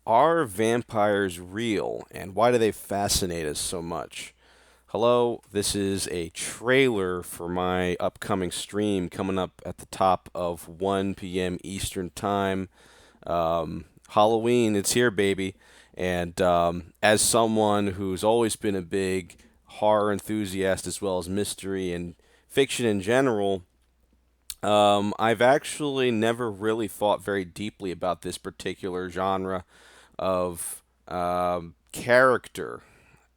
Are vampires real, and why do they fascinate us so much? Hello, this is a trailer for my upcoming stream coming up at the top of 1 p.m. Eastern Time. Halloween, it's here, baby. And as someone who's always been a big horror enthusiast as well as mystery and fiction in general, I've actually never really thought very deeply about this particular genre of character.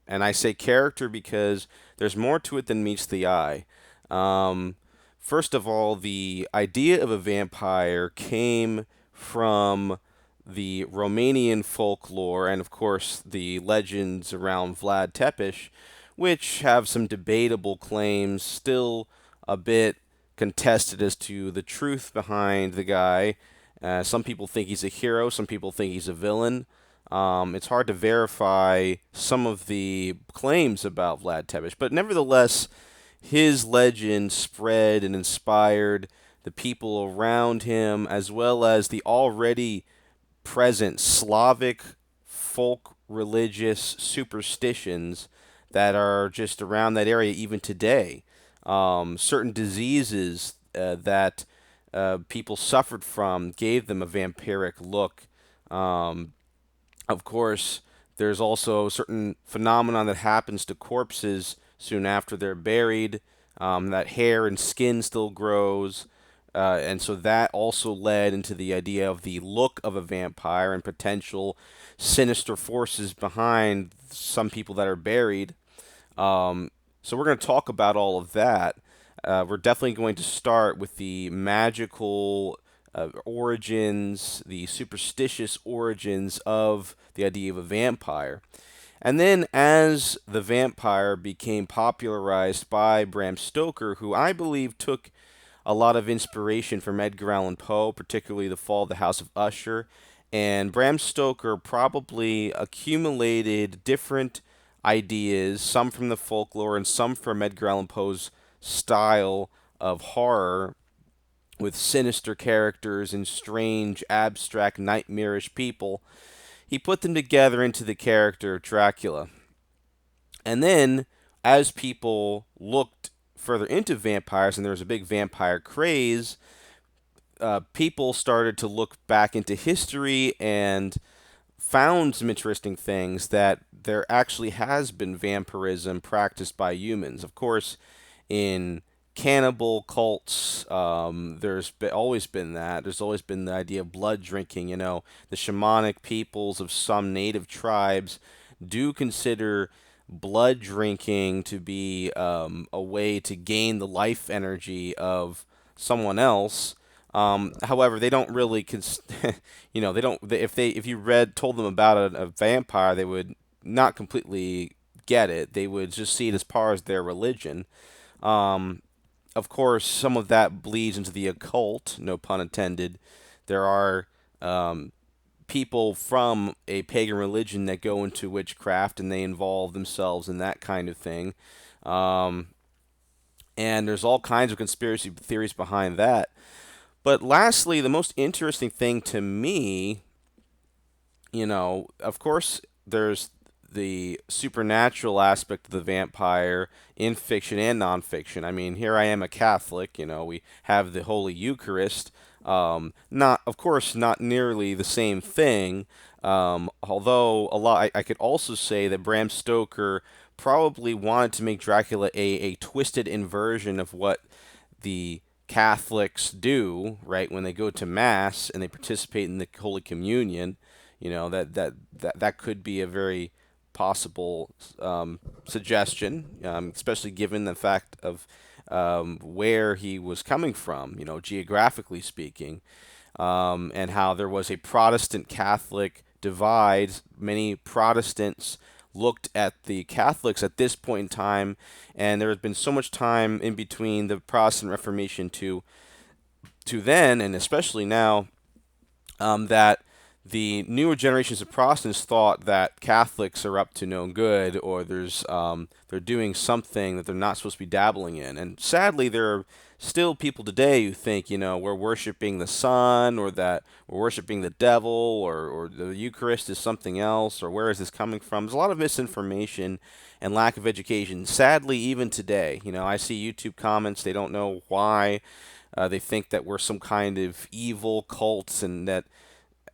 And I say character because there's more to it than meets the eye. Um, First of all, the idea of a vampire came from the Romanian folklore and, of course, the legends around Vlad Tepes, which have some debatable claims, still a bit contested as to the truth behind the guy. Some people think he's a hero, some people think he's a villain. It's hard to verify some of the claims about Vlad Tepes, but nevertheless, his legend spread and inspired the people around him, as well as the already present Slavic folk religious superstitions that are just around that area even today. Certain diseases that people suffered from gave them a vampiric look. Um, of course, there's also certain phenomenon that happens to corpses soon after they're buried. That hair and skin still grows, and so that also led into the idea of the look of a vampire and potential sinister forces behind some people that are buried. So we're going to talk about all of that. We're definitely going to start with the magical origins, the superstitious origins of the idea of a vampire. And then, as the vampire became popularized by Bram Stoker, who I believe took a lot of inspiration from Edgar Allan Poe, particularly The Fall of the House of Usher, and Bram Stoker probably accumulated different ideas, some from the folklore and some from Edgar Allan Poe's style of horror, with sinister characters and strange, abstract, nightmarish people. He put them together into the character Dracula. And then, as people looked further into vampires and there was a big vampire craze, people started to look back into history and found some interesting things that there actually has been vampirism practiced by humans. Of course, in cannibal cults, always been that. There's always been the idea of blood drinking. The shamanic peoples of some native tribes do consider blood drinking to be a way to gain the life energy of someone else. However, they don't really, they don't. If you told them about a vampire, they would not completely get it. They would just see it as part of their religion. Um, of course, some of that bleeds into the occult, no pun intended. There are people from a pagan religion that go into witchcraft and they involve themselves in that kind of thing. Um, and there's all kinds of conspiracy theories behind that. But lastly, the most interesting thing to me, of course, there's the supernatural aspect of the vampire in fiction and nonfiction. I mean, here I am a Catholic, we have the Holy Eucharist. Not, of course, not nearly the same thing. Although I could also say that Bram Stoker probably wanted to make Dracula a twisted inversion of what the Catholics do, right, when they go to Mass and they participate in the Holy Communion. That could be a very possible suggestion, especially given the fact of where he was coming from, geographically speaking, and how there was a Protestant Catholic divide. Many Protestants looked at the Catholics at this point in time, and there has been so much time in between the Protestant Reformation to then, and especially now, that the newer generations of Protestants thought that Catholics are up to no good, or they're doing something that they're not supposed to be dabbling in. And sadly, there are still people today who think, we're worshiping the sun, or that we're worshiping the devil, or the Eucharist is something else, or where is this coming from? There's a lot of misinformation and lack of education. Sadly, even today, I see YouTube comments. They don't know why. They think that we're some kind of evil cults, and that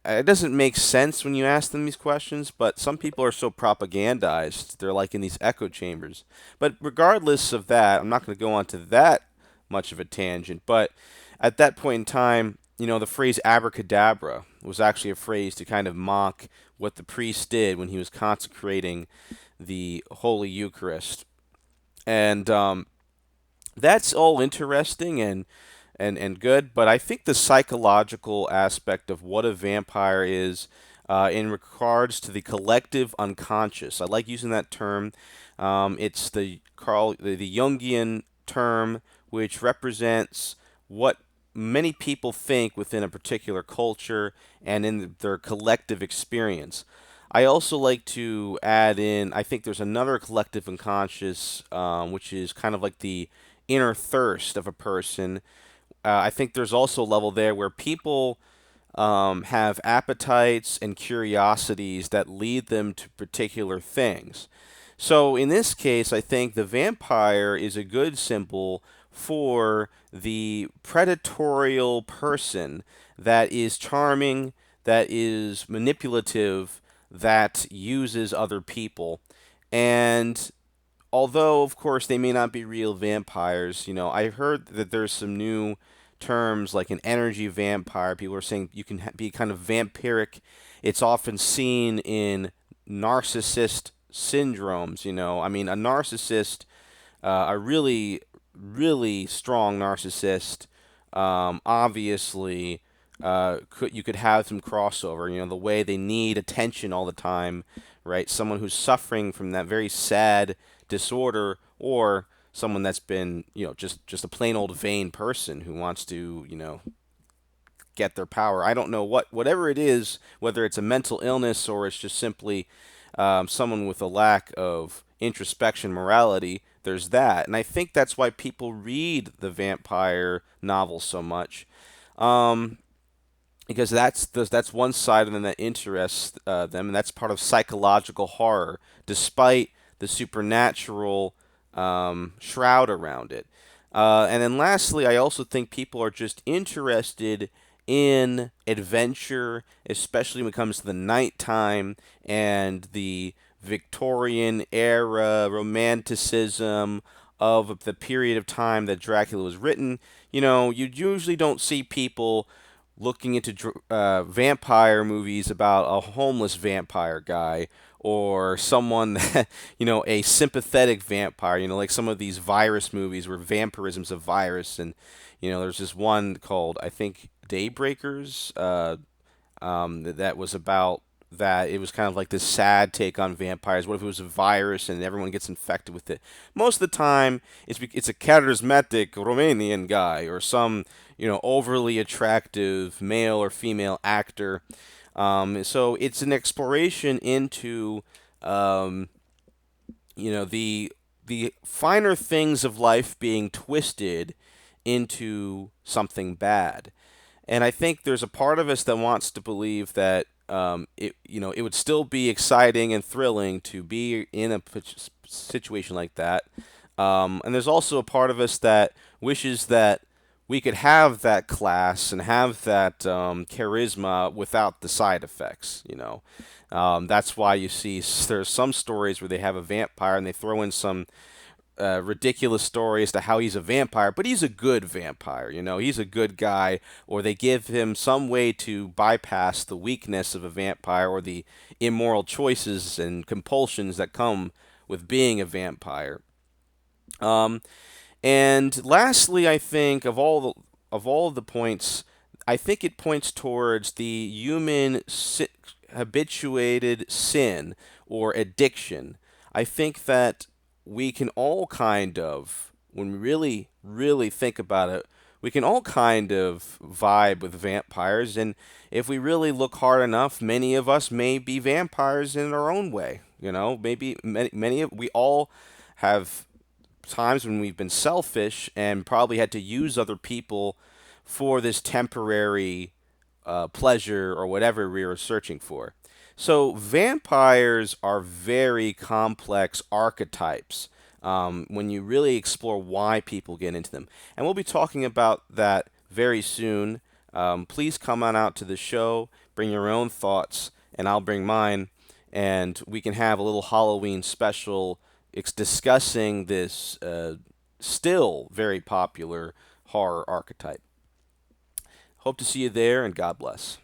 it doesn't make sense when you ask them these questions, but some people are so propagandized. They're like in these echo chambers. But regardless of that, I'm not going to go on to that much of a tangent. But at that point in time, the phrase abracadabra was actually a phrase to kind of mock what the priest did when he was consecrating the Holy Eucharist. And that's all interesting and good, but I think the psychological aspect of what a vampire is in regards to the collective unconscious. I like using that term. It's the Jungian term, which represents what many people think within a particular culture and in their collective experience. I also like to add in, I think there's another collective unconscious, which is kind of like the inner thirst of a person. I think there's also a level there where people have appetites and curiosities that lead them to particular things. So in this case, I think the vampire is a good symbol for the predatorial person that is charming, that is manipulative, that uses other people. And although, of course, they may not be real vampires, I heard that there's some new terms like an energy vampire. People are saying you can be kind of vampiric. It's often seen in narcissist syndromes. I mean, a narcissist, a really, really strong narcissist, obviously, you could have some crossover. The way they need attention all the time, right? Someone who's suffering from that very sad disorder, or someone that's been, just a plain old vain person who wants to, get their power. I don't know whatever it is, whether it's a mental illness or it's just simply someone with a lack of introspection, morality. There's that, and I think that's why people read the vampire novels so much. Um, because that's one side of them that interests them, and that's part of psychological horror, despite the supernatural shroud around it. And then lastly, I also think people are just interested in adventure, especially when it comes to the nighttime and the Victorian era romanticism of the period of time that Dracula was written. You usually don't see people looking into vampire movies about a homeless vampire guy, or someone that, a sympathetic vampire, like some of these virus movies where vampirism's a virus. And there's this one called, I think, Daybreakers, that was about that. It was kind of like this sad take on vampires. What if it was a virus and everyone gets infected with it? Most of the time, it's a charismatic Romanian guy, or some overly attractive male or female actor. So it's an exploration into the finer things of life being twisted into something bad. And I think there's a part of us that wants to believe that it would still be exciting and thrilling to be in a situation like that. And there's also a part of us that wishes that we could have that class and have that charisma without the side effects. That's why you see there's some stories where they have a vampire and they throw in some ridiculous story as to how he's a vampire, but he's a good vampire. He's a good guy, or they give him some way to bypass the weakness of a vampire or the immoral choices and compulsions that come with being a vampire. Um, and lastly, I think of all of the points, I think it points towards the human habituated sin or addiction. I think that we can all kind of, when we really, really think about it, we can all kind of vibe with vampires, and if we really look hard enough, many of us may be vampires in our own way. You know, maybe many of we all have times when we've been selfish and probably had to use other people for this temporary pleasure or whatever we were searching for. So, vampires are very complex archetypes when you really explore why people get into them. And we'll be talking about that very soon. Please come on out to the show, bring your own thoughts, and I'll bring mine, and we can have a little Halloween special discussing this still very popular horror archetype. Hope to see you there, and God bless.